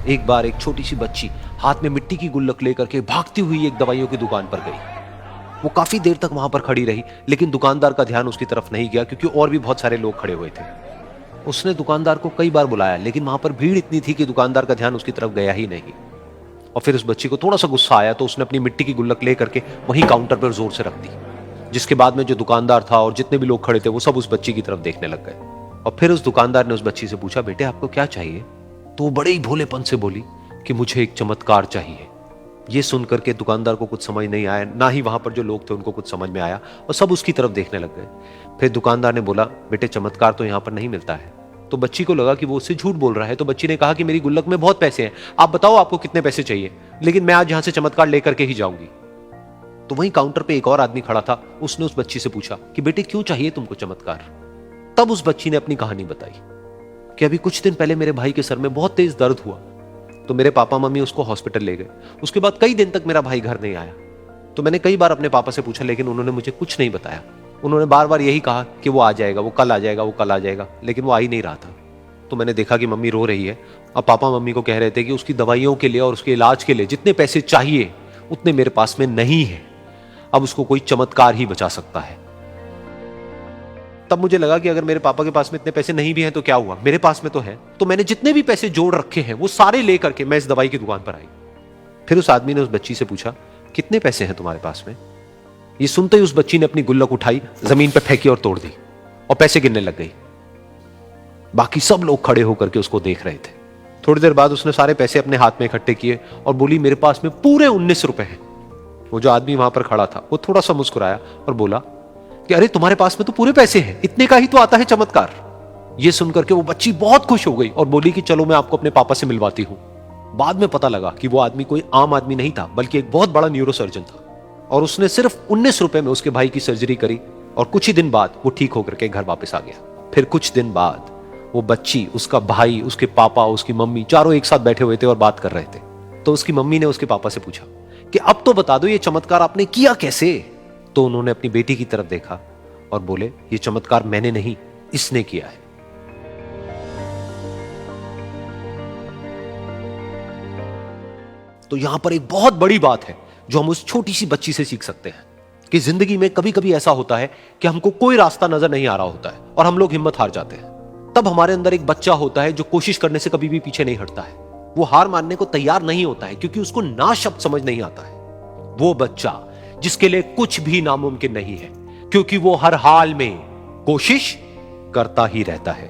एक बार एक छोटी सी बच्ची हाथ में मिट्टी की गुल्लक लेकर के भागती हुई एक दवाइयों की दुकान पर गई। वो काफी देर तक वहां पर खड़ी रही, लेकिन दुकानदार का ध्यान उसकी तरफ नहीं गया क्योंकि और भी बहुत सारे लोग खड़े हुए थे। उसने दुकानदार को कई बार बुलाया, लेकिन वहां पर भीड़ इतनी थी कि दुकानदार का ध्यान उसकी तरफ गया ही नहीं। और फिर उस बच्ची को थोड़ा सा गुस्सा आया तो उसने अपनी मिट्टी की गुल्लक लेकर के वहीं काउंटर पर जोर से रख दी, जिसके बाद में जो दुकानदार था और जितने भी लोग खड़े थे वो सब उस बच्ची की तरफ देखने लग गए। और फिर उस दुकानदार ने उस बच्ची से पूछा, बेटे आपको क्या चाहिए? तो वो बड़े ही भोलेपन से बोली कि मुझे एक चमत्कार चाहिए। ये सुनकर के दुकानदार को कुछ समझ नहीं आया, ना ही वहां पर जो लोग थे उनको कुछ समझ में आया, और सब उसकी तरफ देखने लग गए। फिर दुकानदार ने बोला, बेटे चमत्कार तो यहाँ पर नहीं मिलता है। तो बच्ची को लगा कि वो उससे झूठ बोल रहा है, तो बच्ची ने कहा कि मेरी गुल्लक में बहुत पैसे हैं, आप बताओ आपको कितने पैसे चाहिए, लेकिन मैं आज यहां से चमत्कार लेकर के ही जाऊंगी। तो वहीं काउंटर पे एक और आदमी खड़ा था, उसने उस बच्ची से पूछा कि बेटे क्यों चाहिए तुमको चमत्कार? तब उस बच्ची ने अपनी कहानी बताई कि अभी कुछ दिन पहले मेरे भाई के सर में बहुत तेज दर्द हुआ, तो मेरे पापा मम्मी उसको हॉस्पिटल ले गए। उसके बाद कई दिन तक मेरा भाई घर नहीं आया। तो मैंने कई बार अपने पापा से पूछा, लेकिन उन्होंने मुझे कुछ नहीं बताया। उन्होंने बार बार यही कहा कि वो आ जाएगा, वो कल आ जाएगा, वो कल आ जाएगा, लेकिन वो आ ही नहीं रहा था। तो मैंने देखा कि मम्मी रो रही है। अब पापा मम्मी को कह रहे थे कि उसकी दवाइयों के लिए और उसके इलाज के लिए जितने पैसे चाहिए उतने मेरे पास में नहीं है, अब उसको कोई चमत्कार ही बचा सकता है। तब मुझे लगा कि अगर मेरे पापा के पास में इतने पैसे नहीं भी हैं तो क्या हुआ, मेरे पास में तो है। तो मैंने जितने भी पैसे जोड़ रखे हैं वो सारे लेकर के मैं इस दवाई की दुकान पर आई। फिर उस आदमी ने उस बच्ची से पूछा, कितने पैसे हैं तुम्हारे पास में? ये सुनते ही उस बच्ची ने अपनी गुल्लक उठाई, जमीन पर फेंकी और तोड़ दी, और पैसे गिनने लग गई। बाकी सब लोग खड़े होकर के उसको देख रहे थे। थोड़ी देर बाद उसने सारे पैसे अपने हाथ में इकट्ठे किए और बोली, मेरे पास में पूरे 19 रुपए हैं। वो जो आदमी वहां पर खड़ा था वो थोड़ा सा मुस्कुराया और बोला कि अरे तुम्हारे पास में तो पूरे पैसे हैं, इतने का ही तो आता है चमत्कार। ये सुनकर के वो बच्ची बहुत खुश हो गई और बोली कि चलो मैं आपको अपने पापा से मिलवाती हूं। बाद में पता लगा कि वो आदमी कोई आम आदमी नहीं था, बल्कि एक बहुत बड़ा न्यूरोसर्जन था, और उसने सिर्फ 19 रुपए में उसके भाई की सर्जरी करी, और कुछ ही दिन बाद वो ठीक होकर के घर वापस आ गया। फिर कुछ दिन बाद वो बच्ची, उसका भाई, उसके पापा, उसकी मम्मी चारों एक साथ बैठे हुए थे और बात कर रहे थे। तो उसकी मम्मी ने उसके पापा से पूछा कि अब तो बता दो ये चमत्कार आपने किया कैसे? तो उन्होंने अपनी बेटी की तरफ देखा और बोले, ये चमत्कार मैंने नहीं, इसने किया है। तो यहां पर एक बहुत बड़ी बात है जो हम उस छोटी सी बच्ची से सीख सकते हैं कि जिंदगी में कभी कभी ऐसा होता है कि हमको कोई रास्ता नजर नहीं आ रहा होता है और हम लोग हिम्मत हार जाते हैं। तब हमारे अंदर एक बच्चा होता है जो कोशिश करने से कभी भी पीछे नहीं हटता है। वो हार मानने को तैयार नहीं होता है क्योंकि उसको ना शब्द समझ नहीं आता है। वो बच्चा जिसके लिए कुछ भी नामुमकिन नहीं है, क्योंकि वो हर हाल में कोशिश करता ही रहता है।